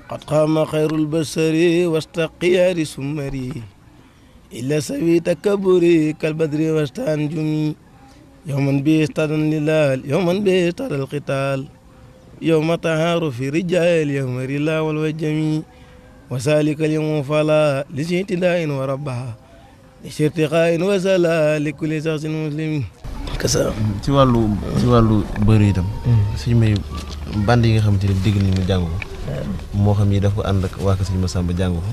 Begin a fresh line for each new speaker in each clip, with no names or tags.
قد قام خير البشر واستقيار سمري إلا سوي تكبري كالبدر واستنجمي يوما بيستر الليل يوما بيستر القتال يوم تعارف رجال يوم رلا والوجمي وسالك اليوم فلا لشتداء وربها لشرتقاء وسلا لكل شخص مسلم kasa
ci wàllu bëri itam suñu may band yi nga xamante ni dégg nañu mu jàng ko moo xam yi daf ko ànd ak waa Sëñ Massamba jàng ko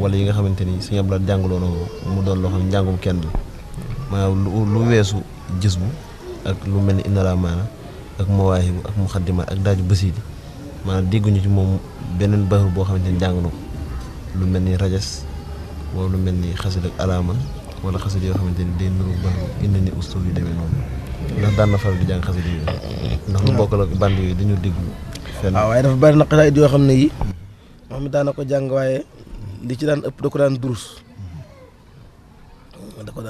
wala yi nga xamante ni Sëñ Abdou Lahad jàngaloo na ko mu doon loo xam njàngum kenn la maanaam lu weesu gis bu ak lu mel ni Inna Maana ak Mawaahibu ak Muxaddima ak daaju Basiidi maanaam dégguñu ci moom beneen baxru boo xamante ni jàng na ko lu mel ni rajas wala lu mel ni xasid ak alaama wala xasid yoo xamante ni day nuru baxru indi ni ustuur yu demee noonu ndax daan na faral di jàng xasid yooyu ndax lu bokk la band yooyu dañu déglu fenn
waaw waaye dafa bari na xasaayid yoo xam ne yi moom it daan na ko jàng waaye li ci daan ëpp da ko daan durus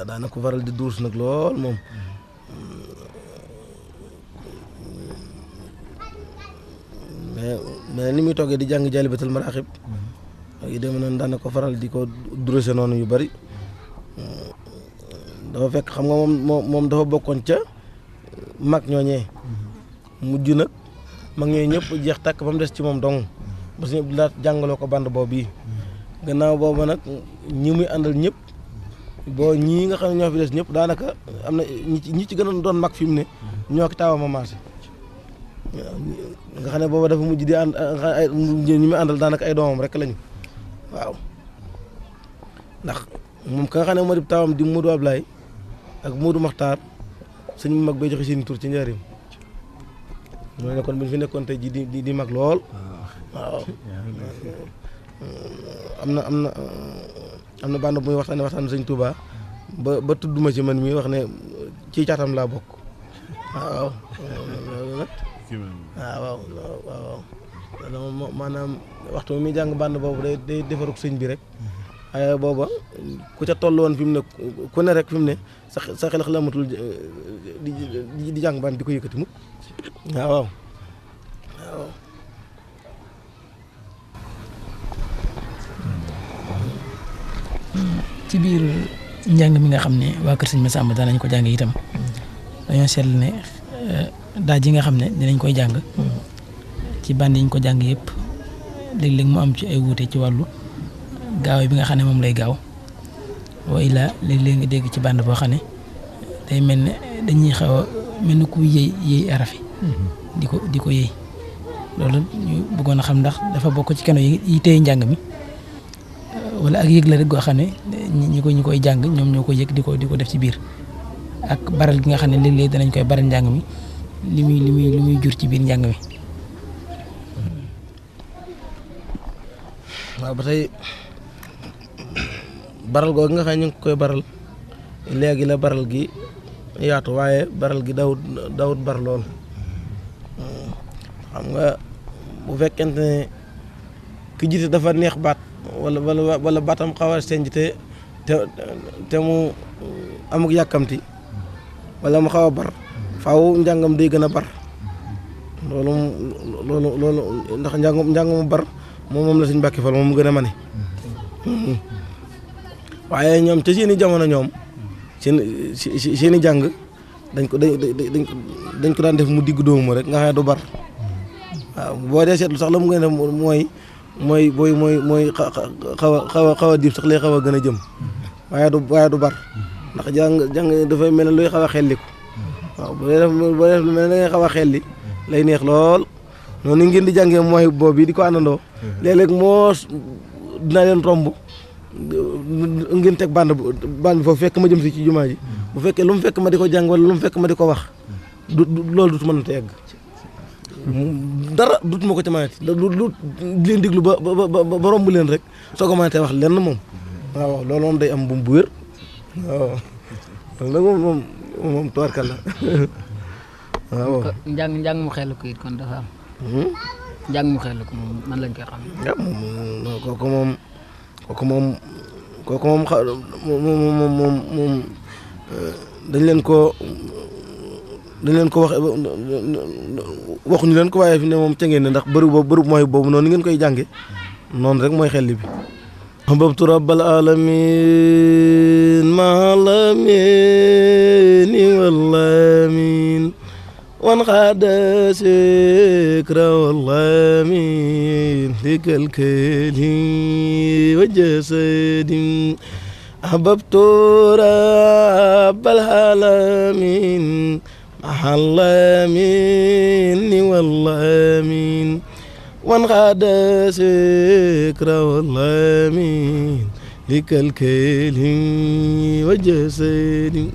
daan na ko faral di durus nag lool moom mais ni muy toggee di jàng Jaalibatul Maraaxib yi dem noonu daan na ko faral di ko duruse noonu yu bari dafa fekk xam nga moom dafa bokkoon ca mag ñooñee mujj nag mag ñooñu ñëpp jeex tàkk ba mu des ci moom dong ba Sëñ Abdou Lahad jàngaloo ko band boobu yi gannaaw boobu nag ñi muy àndal ñëpp boo ñii nga xam ne ñoo fi des ñëpp daanaka am na ñi ci gën a doon mag fi mu ne ñoo ki taawam a maase nga xam ne booba dafa mujj di ànd ñi muy àndal daanaka ay doomam rek lañu waaw ndax moom ka nga xam ne moo di taawam di Modou Ablaye ak Modou Makhtar sëñ mag bay joxe seen tur ci njëriñ mooy ne kon bu ñu fi nekkoon tey ji di mag lool waaw am na bànn bu muy waxtaan sëñ Touba ba tudduma ci man mii wax ne ci caatam laa bokk waaw waaw maanaam waxtu mi jàng bànn boobu day defarug sëñ bi rek waaye booba ku ca toll woon fi mu ne ku ne rek fi mu ne sa xel la amatul di jàng bànn di ko yëkkati mukk waaw waaw
ci biir njàng mi nga xam ne waa kër Sëñ Massamba daan nañ ko jàng itam dañoo seetlu ne daaj yi nga xam ne dinañ koy jàng ci band yi ñu ko jàng yëpp léeg-léeg mu am ci ay wuute ci wàllu gaaw bi nga xam ne moom lay gaaw wa illaa léeg-léeg nga dégg ci band boo xam ne day mel ne dañuy xaw a mel ni ku yëy araf yi di ko yëy loolu ñu bëggoon a xam ndax dafa bokk ci keno yi téye njàng mi wala ak yëg la rek goo xam ne ñi koy jàng ñoom ñoo ko yëg di ko def ci biir ak baral gi nga xam ne léeg-léeg danañ koy baral njàng mi li muy jur ci biir njàng mi.
waaw ba tey baral googu nga xam ne ñu ngi koy baral léegi la baral gi yaatu waaye baral gi dawut bar lool xam nga bu fekkente ne ki jiite dafa neex baat wala baatam xaw a senj te mu amuk yàkkamti wala mu xaw a bar faaw njàngam day gën a bar loolu ndax njàng mu bar moom la Sëñ Mbàkke Fall moom mu gën a mane waaye ñoom ca seeni jamono ñoom seeni jàng dañ ko daan def mu digg dóomu rek nga xam ne du bar waaw boo dee seetlu sax la mu gën a def mooy xaw a diib sax lay xaw a gën a jëm waaye du bar ndax jàng dafay mel ne luy xaw a xelliku waaw boo def lu mel ne da ngay xaw a xelli lay neex lool noonu ngeen di jàngee mooy boobu yi di ko àndandoo léeg-léeg moo dinaa leen romb ngeen teg band bi foofu fekk ma jëm si ci jumaa ji bu fekkee lu mu fekk ma di ko jàng wala lu mu fekk ma di ko wax loolu dut mën a tegg dara dut ma ko ci manati lu leen diglu ba romb leen rek soo ko mënatee wax lenn moom waaw loolu moom day am bu wér waaw loolu nag moom tubarkal la waaw
njàng mu xel ko it kon dafa am njàng mu xel ko moom man lañ koy xam kooku moom dañ leen ko waxuñu leen ko waaye fi ne moom ca ngeen ne ndax bërëb mooy boobu noonu ngeen koy jànge
noonu rek mooy xel bi ahbabtu rabbal alamin maalamin wallamin wan xaada sikra wallamin likalkali wa jasadin ahbabtu rabbal alamin maalamin wallamin wan xaada sikra wallamin likalkali wa jasadin